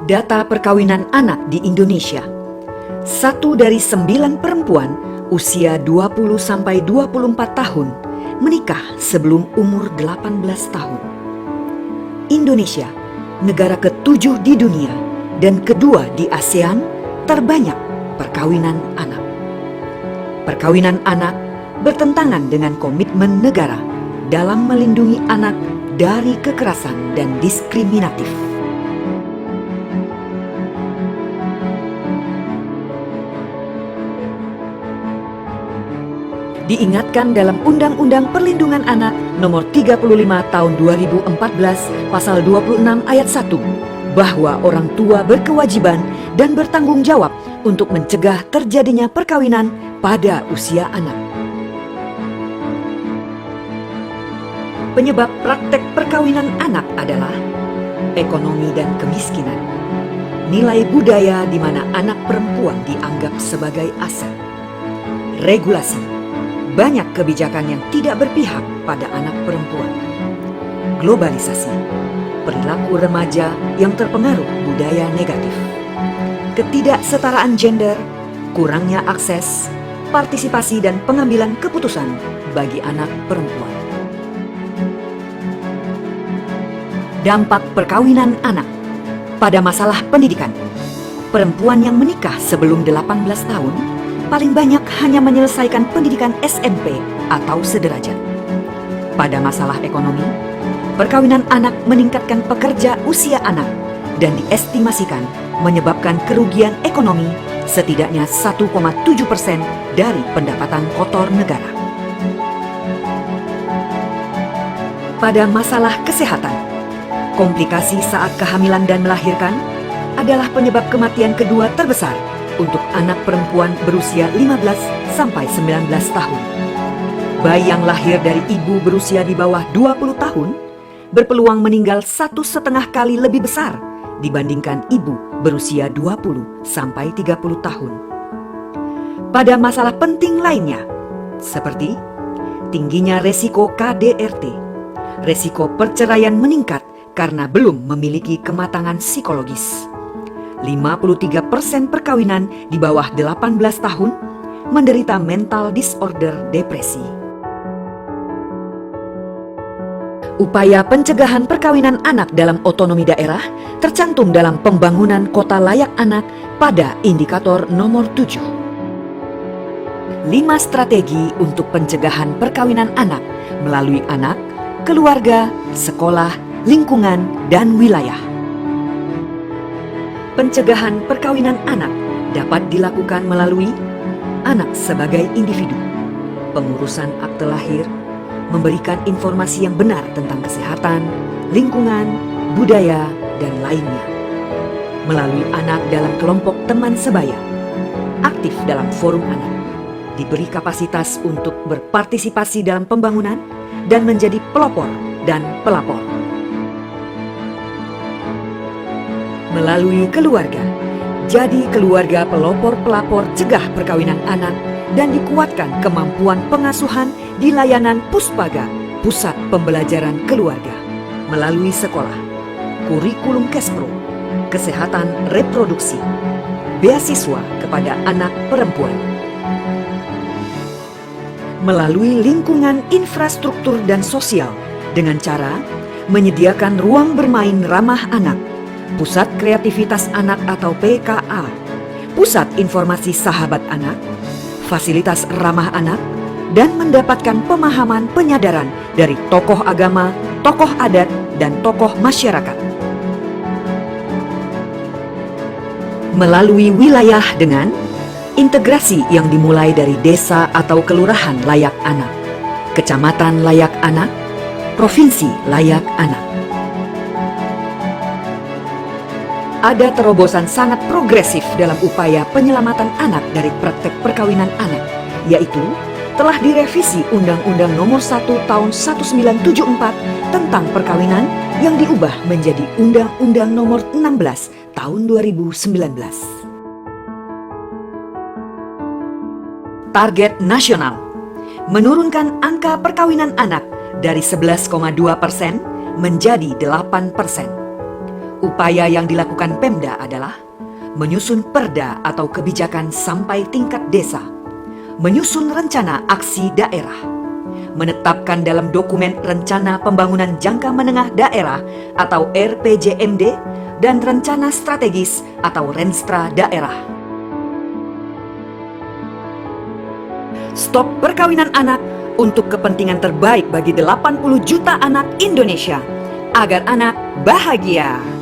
Data perkawinan anak di Indonesia. 1 dari 9 perempuan usia 20-24 tahun menikah sebelum umur 18 tahun. Indonesia, negara ke-7 di dunia dan kedua di ASEAN terbanyak perkawinan anak. Perkawinan anak bertentangan dengan komitmen negara dalam melindungi anak dari kekerasan dan diskriminatif. Diingatkan dalam Undang-Undang Perlindungan Anak Nomor 35 Tahun 2014 Pasal 26 Ayat 1 bahwa orang tua berkewajiban dan bertanggung jawab untuk mencegah terjadinya perkawinan pada usia anak. Penyebab praktek perkawinan anak adalah ekonomi dan kemiskinan, nilai budaya di mana anak perempuan dianggap sebagai aset, regulasi, banyak kebijakan yang tidak berpihak pada anak perempuan, globalisasi, perilaku remaja yang terpengaruh budaya negatif, ketidaksetaraan gender, kurangnya akses, partisipasi dan pengambilan keputusan bagi anak perempuan. Dampak perkawinan anak pada masalah pendidikan. Perempuan yang menikah sebelum 18 tahun paling banyak hanya menyelesaikan pendidikan SMP atau sederajat. Pada masalah ekonomi, perkawinan anak meningkatkan pekerja usia anak dan diestimasikan menyebabkan kerugian ekonomi setidaknya 1,7% dari pendapatan kotor negara. Pada masalah kesehatan, komplikasi saat kehamilan dan melahirkan adalah penyebab kematian kedua terbesar untuk anak perempuan berusia 15-19 tahun. Bayi yang lahir dari ibu berusia di bawah 20 tahun berpeluang meninggal 1,5 kali lebih besar dibandingkan ibu berusia 20-30 tahun. Pada masalah penting lainnya, seperti tingginya resiko KDRT, resiko perceraian meningkat karena belum memiliki kematangan psikologis. 53% perkawinan di bawah 18 tahun menderita mental disorder depresi. Upaya pencegahan perkawinan anak dalam otonomi daerah tercantum dalam pembangunan kota layak anak pada indikator nomor 7. 5 strategi untuk pencegahan perkawinan anak melalui anak, keluarga, sekolah, lingkungan, dan wilayah. Pencegahan perkawinan anak dapat dilakukan melalui anak sebagai individu, pengurusan akte lahir, memberikan informasi yang benar tentang kesehatan, lingkungan, budaya, dan lainnya. Melalui anak dalam kelompok teman sebaya, aktif dalam forum anak, diberi kapasitas untuk berpartisipasi dalam pembangunan dan menjadi pelopor dan pelapor. Melalui keluarga, jadi keluarga pelopor-pelapor cegah perkawinan anak dan dikuatkan kemampuan pengasuhan di layanan Puspaga, Pusat Pembelajaran Keluarga. Melalui sekolah, kurikulum Kespro, kesehatan reproduksi, beasiswa kepada anak perempuan. Melalui lingkungan infrastruktur dan sosial dengan cara menyediakan ruang bermain ramah anak, Pusat Kreativitas Anak atau PKA, Pusat Informasi Sahabat Anak, fasilitas ramah anak, dan mendapatkan pemahaman penyadaran dari tokoh agama, tokoh adat, dan tokoh masyarakat. Melalui wilayah dengan integrasi yang dimulai dari desa atau kelurahan layak anak, kecamatan layak anak, provinsi layak anak. Ada terobosan sangat progresif dalam upaya penyelamatan anak dari praktek perkawinan anak, yaitu telah direvisi Undang-Undang Nomor 1 Tahun 1974 tentang perkawinan yang diubah menjadi Undang-Undang Nomor 16 Tahun 2019. Target nasional menurunkan angka perkawinan anak dari 11,2% menjadi 8%. Upaya yang dilakukan Pemda adalah menyusun perda atau kebijakan sampai tingkat desa, menyusun rencana aksi daerah, menetapkan dalam dokumen Rencana Pembangunan Jangka Menengah Daerah atau RPJMD dan Rencana Strategis atau Renstra Daerah. Stop perkawinan anak untuk kepentingan terbaik bagi 80 juta anak Indonesia, agar anak bahagia.